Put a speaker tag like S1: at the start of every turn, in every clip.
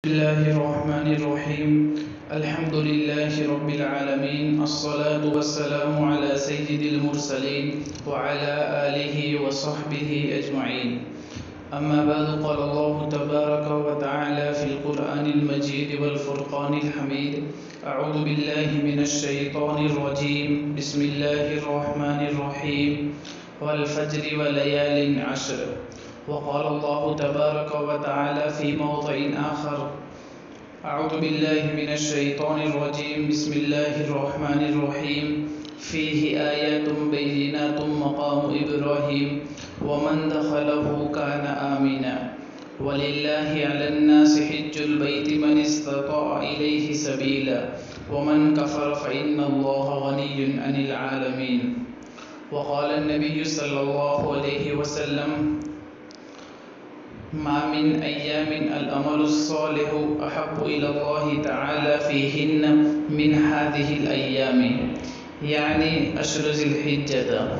S1: الله الرحمن الرحيم الحمد لله رب العالمين الصلاة والسلام على سيد المرسلين وعلى آله وصحبه أجمعين أما بعد قال الله تبارك وتعالى في القرآن المجيد والفرقان الحميد أعوذ بالله من الشيطان الرجيم بسم الله الرحمن الرحيم والفجر وليال عشر وقال الله تبارك وتعالى في موضع آخر أعوذ بالله من الشيطان الرجيم بسم الله الرحمن الرحيم فيه آيات بينات مقام إبراهيم ومن دخله كان آمنا ولله على الناس حج البيت من استطاع إليه سبيلا ومن كفر فإن الله غني عن العالمين وقال النبي صلى الله عليه وسلم ما من أيام الأمل الصالح أحب إلى الله تعالى فيهن من هذه الأيام يعني أشهر ذي الحجة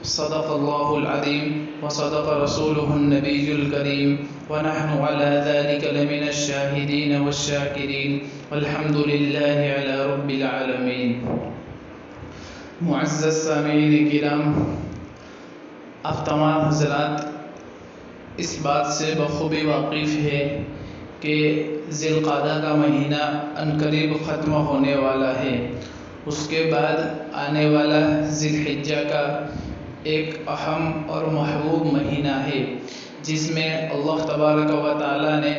S1: صدق الله العظيم وصدق رسوله النبي الكريم ونحن على ذلك لمن الشاهدين والشاكرين والحمد لله على رب العالمين. معزز سامعین کرام، آپ تمام حضرات اس بات سے بخوبی واقف ہے کہ ذی القعدہ کا مہینہ عنقریب ختم ہونے والا ہے. اس کے بعد آنے والا ذی الحجہ کا ایک اہم اور محبوب مہینہ ہے، جس میں اللہ تبارک و تعالی نے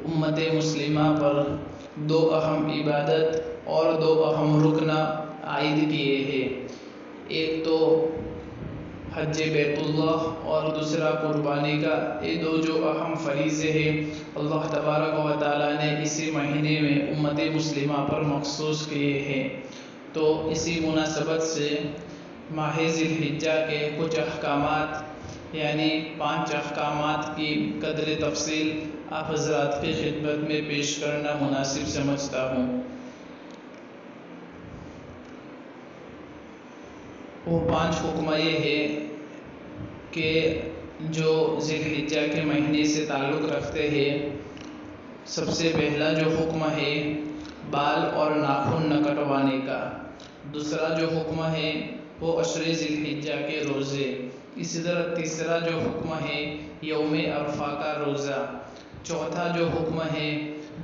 S1: امت مسلمہ پر دو اہم عبادت اور دو اہم رکن عائد کیے ہیں. ایک تو حج بیت اللہ اور دوسرا قربانی کا. یہ دو جو اہم فریضے ہیں اللہ تبارک و تعالی نے اسی مہینے میں امت مسلمہ پر مخصوص کیے ہیں. تو اسی مناسبت سے ماہ ذی الحجہ کے کچھ احکامات یعنی 5 احکامات کی قدر تفصیل آپ حضرات کی خدمت میں پیش کرنا مناسب سمجھتا ہوں. وہ 5 حکم یہ ہے کہ جو ذی الحجہ کے مہینے سے تعلق رکھتے ہیں. سب سے پہلا جو حکم ہے بال اور ناخن نہ کٹوانے کا. دوسرا جو حکم ہے وہ عشر ذی الحجہ کے روزے. اسی طرح تیسرا جو حکم ہے یوم عرفہ کا روزہ. چوتھا جو حکم ہے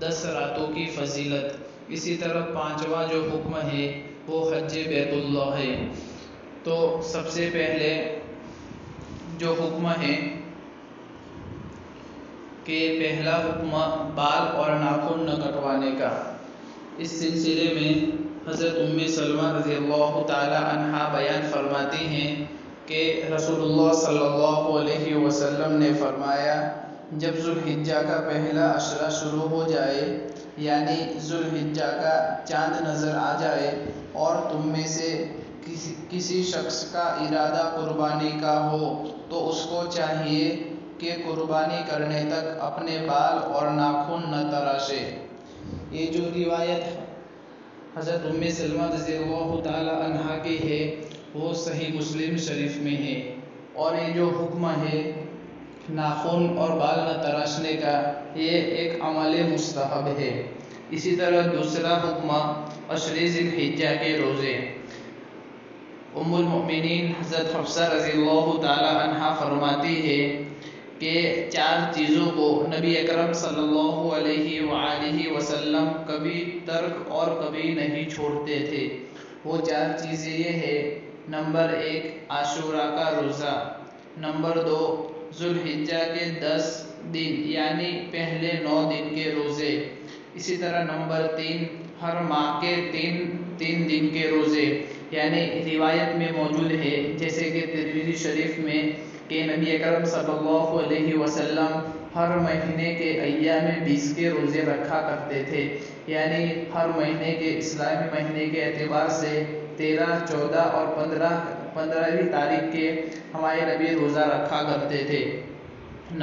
S1: 10 راتوں کی فضیلت. اسی طرح 5واں جو حکم ہے وہ حج بیت اللہ ہے. تو سب سے پہلے جو حکم ہے کہ پہلا حکم بال اور ناخن نہ کٹوانے کا. اس سلسلے میں حضرت ام سلمہ رضی اللہ تعالی عنہا بیان فرماتی ہیں کہ رسول اللہ صلی اللہ علیہ وسلم نے فرمایا جب ذو الحجہ کا پہلا عشرہ شروع ہو جائے یعنی ذو الحجہ کا چاند نظر آ جائے اور تم میں سے کسی شخص کا ارادہ قربانی کا ہو تو اس کو چاہیے کہ قربانی کرنے تک اپنے بال اور ناخن نہ تراشے. یہ جو روایت حضرت ام سلمہ رضی اللہ تعالی عنہا کی ہے وہ صحیح مسلم شریف میں ہے. اور یہ جو حکم ہے ناخن اور بال نہ تراشنے کا یہ ایک عمل مستحب ہے. اسی طرح دوسرا حکم عشر ذی الحجہ کے روزے. ام المؤمنین حضرت حفصہ رضی اللہ تعالی عنہا فرماتی ہے کہ 4 چیزوں کو نبی اکرم صلی اللہ علیہ وآلہ وسلم کبھی ترک اور کبھی نہیں چھوڑتے تھے. وہ 4 چیزیں یہ ہے: نمبر 1 عاشوراء کا روزہ. نمبر 2 ذو الحجہ کے 10 دن یعنی پہلے 9 دن کے روزے. اسی طرح نمبر 3 ہر ماہ کے 3 دن کے روزے. یعنی روایت میں موجود ہے جیسے کہ ترمذی شریف میں کہ نبی اکرم صلی اللہ علیہ وسلم ہر مہینے کے ایام 20 کے روزے رکھا کرتے تھے. یعنی ہر مہینے کے اسلامی مہینے کے اعتبار سے 13، 14 اور 15ویں تاریخ کے ہمارے نبی روزہ رکھا کرتے تھے.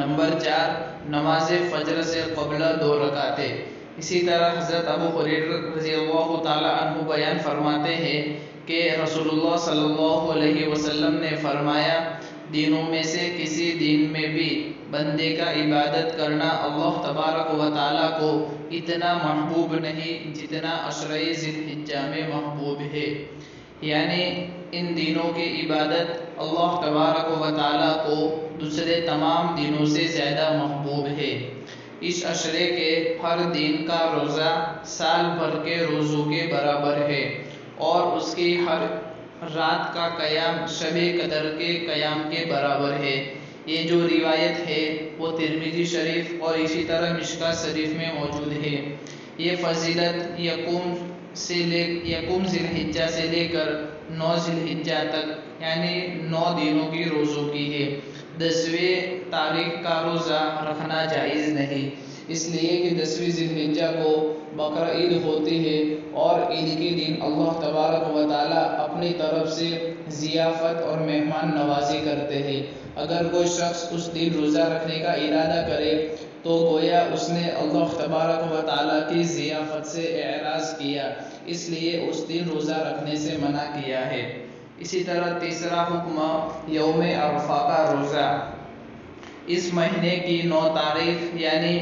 S1: نمبر 4 نماز فجر سے قبل 2 رکعتیں. اسی طرح حضرت ابو ہریرہ رضی اللہ تعالی عنہ بیان فرماتے ہیں کہ رسول اللہ صلی اللہ علیہ وسلم نے فرمایا دینوں میں سے کسی دن میں بھی بندے کا عبادت کرنا اللہ تبارک و تعالیٰ کو اتنا محبوب نہیں جتنا عشرہ ذی الحجہ میں محبوب ہے، یعنی ان دنوں کی عبادت اللہ تبارک و تعالیٰ کو دوسرے تمام دنوں سے زیادہ محبوب ہے۔ اس عشرے کے ہر دن کا روزہ سال بھر کے روزوں کے برابر ہے، اور اس کی ہر رات کا قیام شب قدر کے قیام کے برابر ہے۔ یہ جو روایت ہے وہ ترمذی شریف اور اسی طرح مشکاۃ شریف میں موجود ہے۔ یہ فضیلت یکم ذی الحجہ سے لے کر 9 ذی الحجہ تک یعنی 9 دنوں کی روزوں کی ہے۔ 10ویں تاریخ کا روزہ رکھنا جائز نہیں، اس لیے کہ 10ویں ذی الحجہ کو بقرہ عید ہوتی ہے، اور عید کے دن اللہ تبارک و تعالیٰ اپنی طرف سے ضیافت اور مہمان نوازی کرتے ہیں۔ اگر کوئی شخص اس دن روزہ رکھنے کا ارادہ کرے تو گویا اس نے اللہ تبارک و تعالیٰ کی ضیافت سے اعراض کیا، اس لیے اس دن روزہ رکھنے سے منع کیا ہے۔ اسی طرح تیسرا حکم یوم عرفہ کا روزہ۔ اس مہینے کی 9 تاریخ یعنی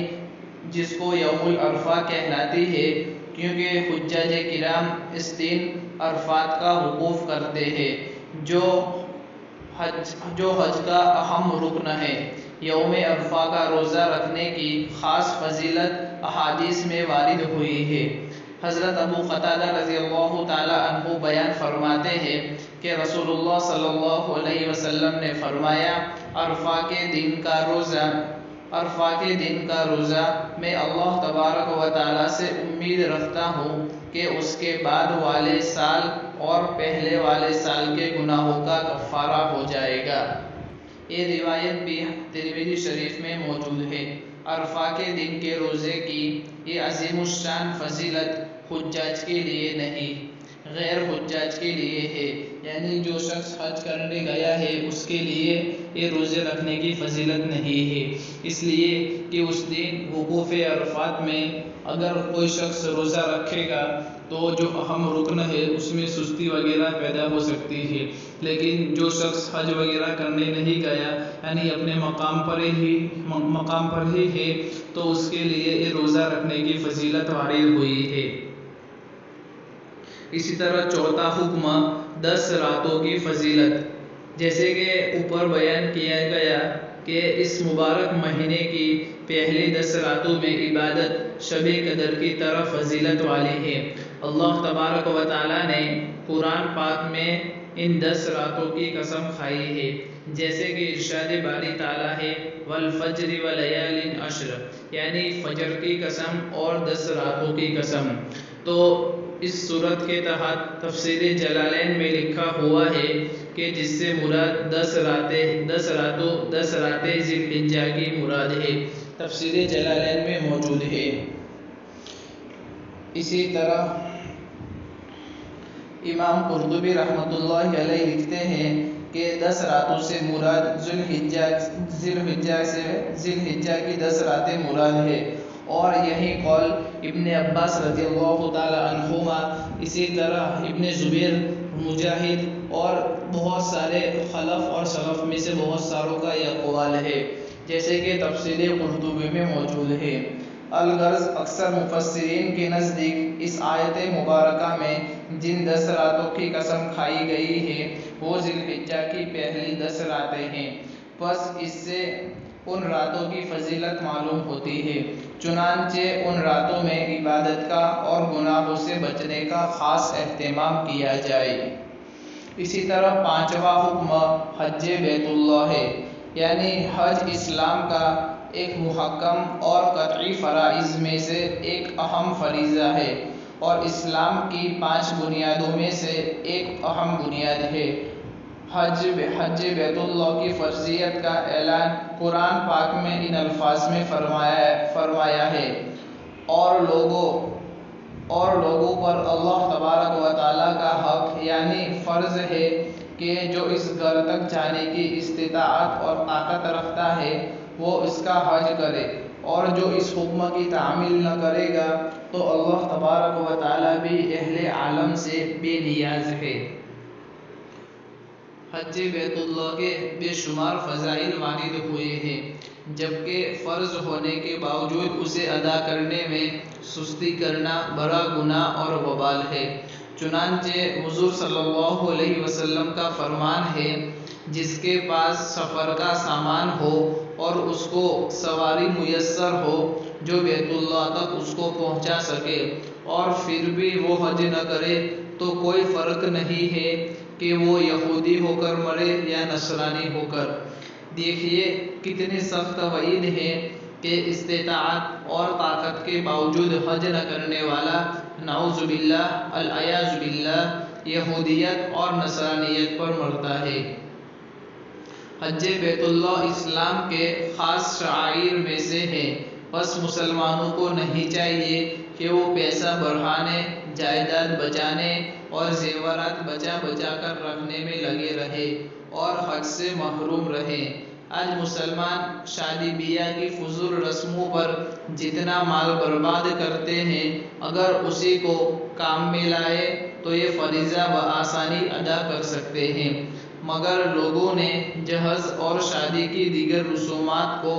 S1: جس کو یوم العرفہ کہلاتی ہے، کیونکہ حجاج کرام اس دن عرفات کا وقوف کرتے ہیں جو حج کا اہم رکن ہے۔ یوم عرفہ کا روزہ رکھنے کی خاص فضیلت احادیث میں وارد ہوئی ہے۔ حضرت ابو قتادہ رضی اللہ تعالی عنہ بیان فرماتے ہیں کہ رسول اللہ صلی اللہ علیہ وسلم نے فرمایا، عرفہ کے دن کا روزہ میں اللہ تبارک و تعالیٰ سے امید رکھتا ہوں کہ اس کے بعد والے سال اور پہلے والے سال کے گناہوں کا کفارہ ہو جائے گا۔ یہ روایت بھی ترمذی شریف میں موجود ہے۔ عرفہ کے دن کے روزے کی یہ عظیم الشان فضیلت حجاج کے لیے نہیں، غیر حجاج کے لیے ہے، یعنی جو شخص حج کرنے گیا ہے اس کے لیے یہ روزے رکھنے کی فضیلت نہیں ہے، اس لیے کہ اس دن وقوف عرفات میں اگر کوئی شخص روزہ رکھے گا تو جو اہم رکن ہے اس میں سستی وغیرہ پیدا ہو سکتی ہے، لیکن جو شخص حج وغیرہ کرنے نہیں گیا یعنی اپنے مقام پر ہی ہے تو اس کے لیے یہ روزہ رکھنے کی فضیلت وارد ہوئی ہے۔ اسی طرح چوتھا حکم 10 راتوں کی فضیلت۔ جیسے کہ اوپر بیان کیا گیا کہ اس مبارک مہینے کی پہلی 10 راتوں میں عبادت شب قدر کی طرح فضیلت والی ہے۔ اللہ تبارک و تعالیٰ نے قرآن پاک میں ان 10 راتوں کی قسم کھائی ہے، جیسے کہ ارشاد باری تعالیٰ ہے والفجر ولیال عشر، یعنی فجر کی قسم اور 10 راتوں کی قسم۔ تو اس صورت کے تحت تفسیر جلالین میں لکھا ہوا ہے کہ جس سے مراد 10 راتیں ذی الحجہ کی مراد ہے، تفسیر جلالین میں موجود ہے۔ اسی طرح امام قرطبی رحمۃ اللہ علیہ لکھتے ہیں کہ 10 راتوں سے مراد ذی الحجہ کی 10 راتیں مراد ہے، اور یہی قول ابن عباس رضی اللہ تعالی عنہما، اسی طرح ابن زبیر، مجاہد اور بہت سارے خلف اور سلف میں سے بہت ساروں کا یہ قول ہے، جیسے کہ تفسیر قرطبی میں موجود ہے۔ الغرض اکثر مفسرین کے نزدیک اس آیت مبارکہ میں جن 10 راتوں کی قسم کھائی گئی ہے وہ ذی الحجہ کی پہلی 10 راتیں ہیں، بس اس سے ان راتوں کی فضیلت معلوم ہوتی ہے، چنانچہ ان راتوں میں عبادت کا اور گناہوں سے بچنے کا خاص اہتمام کیا جائے۔ اسی طرح 5واں حکم حج بیت اللہ ہے، یعنی حج اسلام کا ایک محکم اور قطعی فرائض میں سے ایک اہم فریضہ ہے، اور اسلام کی 5 بنیادوں میں سے ایک اہم بنیاد ہے۔ حج بیت اللہ کی فرضیت کا اعلان قرآن پاک میں ان الفاظ میں فرمایا ہے، اور لوگوں پر اللہ تبارک و تعالیٰ کا حق یعنی فرض ہے کہ جو اس گھر تک جانے کی استطاعت اور طاقت رکھتا ہے وہ اس کا حج کرے، اور جو اس حکم کی تعمیل نہ کرے گا تو اللہ تبارک و تعالیٰ بھی اہل عالم سے بے نیاز ہے۔ حج بیت اللہ کے بے شمار فضائل وارد ہوئے ہیں، جبکہ فرض ہونے کے باوجود اسے ادا کرنے میں سستی کرنا بڑا گناہ اور وبال ہے۔ چنانچہ حضور صلی اللہ علیہ وسلم کا فرمان ہے، جس کے پاس سفر کا سامان ہو اور اس کو سواری میسر ہو جو بیت اللہ تک اس کو پہنچا سکے اور پھر بھی وہ حج نہ کرے تو کوئی فرق نہیں ہے کہ وہ یہودی ہو کر مرے یا نصرانی ہو کر۔ دیکھیے کتنی سخت وعید ہے کہ استطاعت اور طاقت کے باوجود حج نہ کرنے والا نعوذ باللہ العیاذ باللہ یہودیت اور نصرانیت پر مرتا ہے۔ حج بیت اللہ اسلام کے خاص شعائر میں سے ہے، بس مسلمانوں کو نہیں چاہیے کہ وہ پیسہ بڑھانے، جائیداد بچانے اور زیورات بچا بچا کر رکھنے میں لگے رہے اور حج سے محروم رہے۔ آج مسلمان شادی بیاہ کی فضول رسموں پر جتنا مال برباد کرتے ہیں، اگر اسی کو کام میں لائے تو یہ فریضہ بآسانی ادا کر سکتے ہیں، مگر لوگوں نے جہیز اور شادی کی دیگر رسومات کو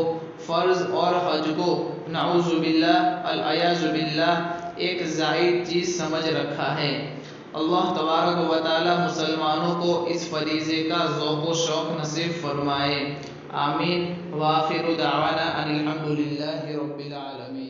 S1: فرض اور حج کو نعوذ باللہ العیاذ باللہ ایک زائد چیز سمجھ رکھا ہے۔ اللہ تبارک و تعالی مسلمانوں کو اس فریضے کا ذوق و شوق نصیب فرمائے، آمین۔ وآخر دعوانا ان الحمد للہ رب العالمین۔